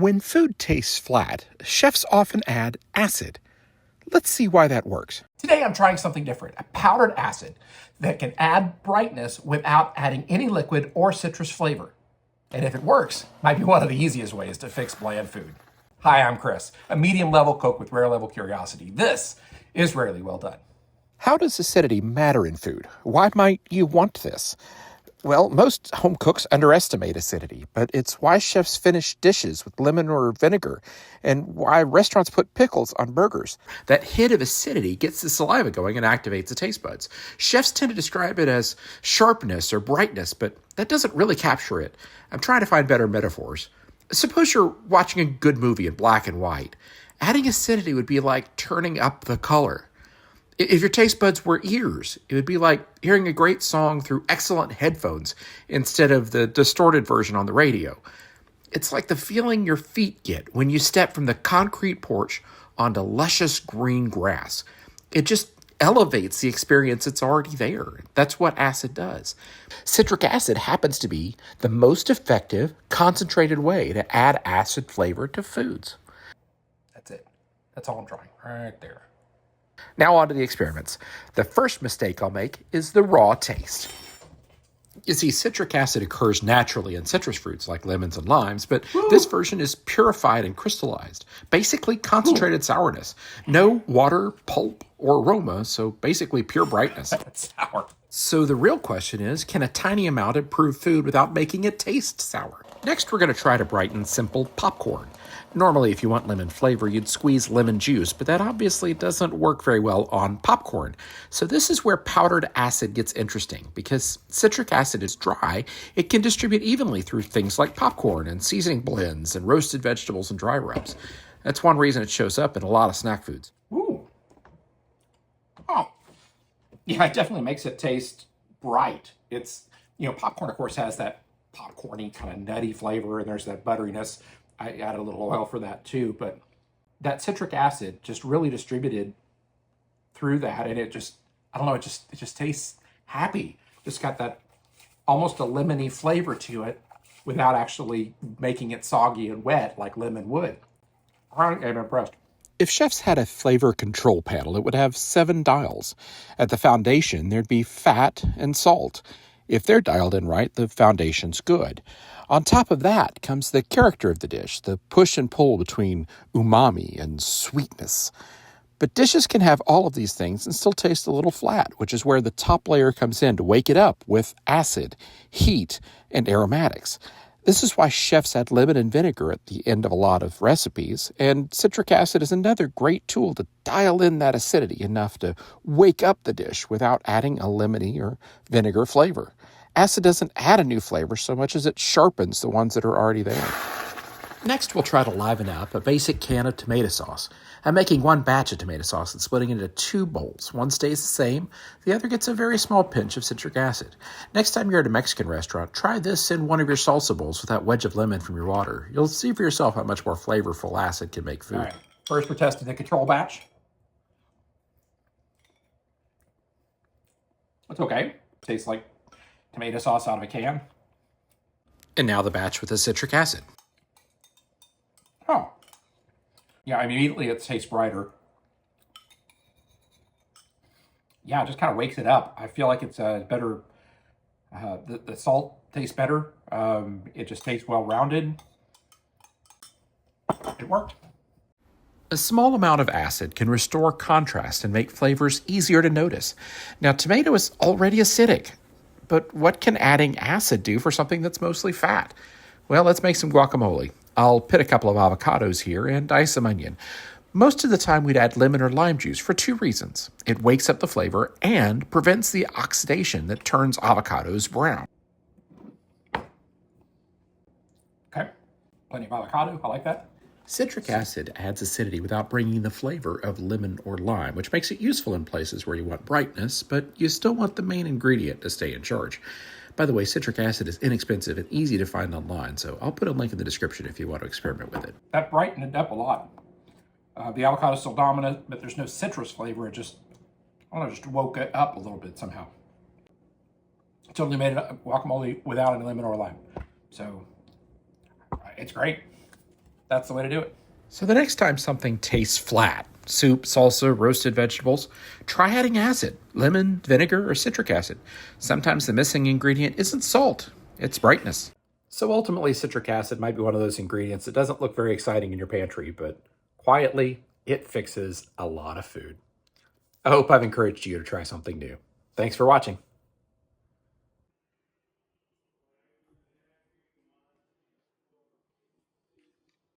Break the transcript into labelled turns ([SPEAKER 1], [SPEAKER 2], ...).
[SPEAKER 1] When food tastes flat, chefs often add acid. Let's see why that works.
[SPEAKER 2] Today I'm trying something different, a powdered acid that can add brightness without adding any liquid or citrus flavor. And if it works, might be one of the easiest ways to fix bland food. Hi, I'm Chris, a medium-level cook with rare-level curiosity. This is Rarely Well Done.
[SPEAKER 1] How does acidity matter in food? Why might you want this? Well, most home cooks underestimate acidity, but it's why chefs finish dishes with lemon or vinegar, and why restaurants put pickles on burgers. That hit of acidity gets the saliva going and activates the taste buds. Chefs tend to describe it as sharpness or brightness, but that doesn't really capture it. I'm trying to find better metaphors. Suppose you're watching a good movie in black and white. Adding acidity would be like turning up the color. If your taste buds were ears, it would be like hearing a great song through excellent headphones instead of the distorted version on the radio. It's like the feeling your feet get when you step from the concrete porch onto luscious green grass. It just elevates the experience that's already there. That's what acid does. Citric acid happens to be the most effective, concentrated way to add acid flavor to foods.
[SPEAKER 2] That's it. That's all I'm trying, right there.
[SPEAKER 1] Now on to the experiments. The first mistake I'll make is the raw taste. You see, citric acid occurs naturally in citrus fruits like lemons and limes, but this version is purified and crystallized, basically concentrated sourness. No water, pulp, or aroma, so basically pure brightness.
[SPEAKER 2] It's sour.
[SPEAKER 1] So the real question is, can a tiny amount improve food without making it taste sour? Next, we're going to try to brighten simple popcorn. Normally, if you want lemon flavor, you'd squeeze lemon juice, but that obviously doesn't work very well on popcorn. So this is where powdered acid gets interesting. Because citric acid is dry, it can distribute evenly through things like popcorn and seasoning blends and roasted vegetables and dry rubs. That's one reason it shows up in a lot of snack foods.
[SPEAKER 2] Ooh. Oh. Yeah, it definitely makes it taste bright. It's, popcorn, of course, has that popcorny kind of nutty flavor, and there's that butteriness. I added a little oil for that too, but that citric acid just really distributed through that, and it just tastes happy. Just got that almost a lemony flavor to it without actually making it soggy and wet like lemon would. I'm impressed.
[SPEAKER 1] If chefs had a flavor control panel, it would have 7 dials. At the foundation, there'd be fat and salt. If they're dialed in right, the foundation's good. On top of that comes the character of the dish, the push and pull between umami and sweetness. But dishes can have all of these things and still taste a little flat, which is where the top layer comes in to wake it up with acid, heat, and aromatics. This is why chefs add lemon and vinegar at the end of a lot of recipes, and citric acid is another great tool to dial in that acidity enough to wake up the dish without adding a lemony or vinegar flavor. Acid doesn't add a new flavor so much as it sharpens the ones that are already there. Next, we'll try to liven up a basic can of tomato sauce. I'm making one batch of tomato sauce and splitting it into 2 bowls. One stays the same, the other gets a very small pinch of citric acid. Next time you're at a Mexican restaurant, try this in one of your salsa bowls with that wedge of lemon from your water. You'll see for yourself how much more flavorful acid can make food.
[SPEAKER 2] All right, first we're testing the control batch. It's okay. Tastes like tomato sauce out of a can.
[SPEAKER 1] And now the batch with the citric acid.
[SPEAKER 2] Oh. Yeah, immediately it tastes brighter. Yeah, it just kind of wakes it up. I feel like it's better. The salt tastes better. It just tastes well-rounded. It worked.
[SPEAKER 1] A small amount of acid can restore contrast and make flavors easier to notice. Now, tomato is already acidic, but what can adding acid do for something that's mostly fat? Well, let's make some guacamole. I'll pit a couple of avocados here and dice some onion. Most of the time we'd add lemon or lime juice for 2 reasons. It wakes up the flavor and prevents the oxidation that turns avocados brown.
[SPEAKER 2] Okay, plenty of avocado. I like that.
[SPEAKER 1] Citric acid adds acidity without bringing the flavor of lemon or lime, which makes it useful in places where you want brightness, but you still want the main ingredient to stay in charge. By the way, citric acid is inexpensive and easy to find online, so I'll put a link in the description if you want to experiment with it.
[SPEAKER 2] That brightened it up a lot. The avocado is still dominant, but there's no citrus flavor. It just woke it up a little bit somehow. Totally made it guacamole without any lemon or lime. So, it's great. that's the way to do it.
[SPEAKER 1] So the next time something tastes flat, soup, salsa, roasted vegetables, try adding acid, lemon, vinegar, or citric acid. Sometimes the missing ingredient isn't salt, it's brightness. So ultimately, citric acid might be one of those ingredients that doesn't look very exciting in your pantry, but quietly, it fixes a lot of food. I hope I've encouraged you to try something new. Thanks for watching.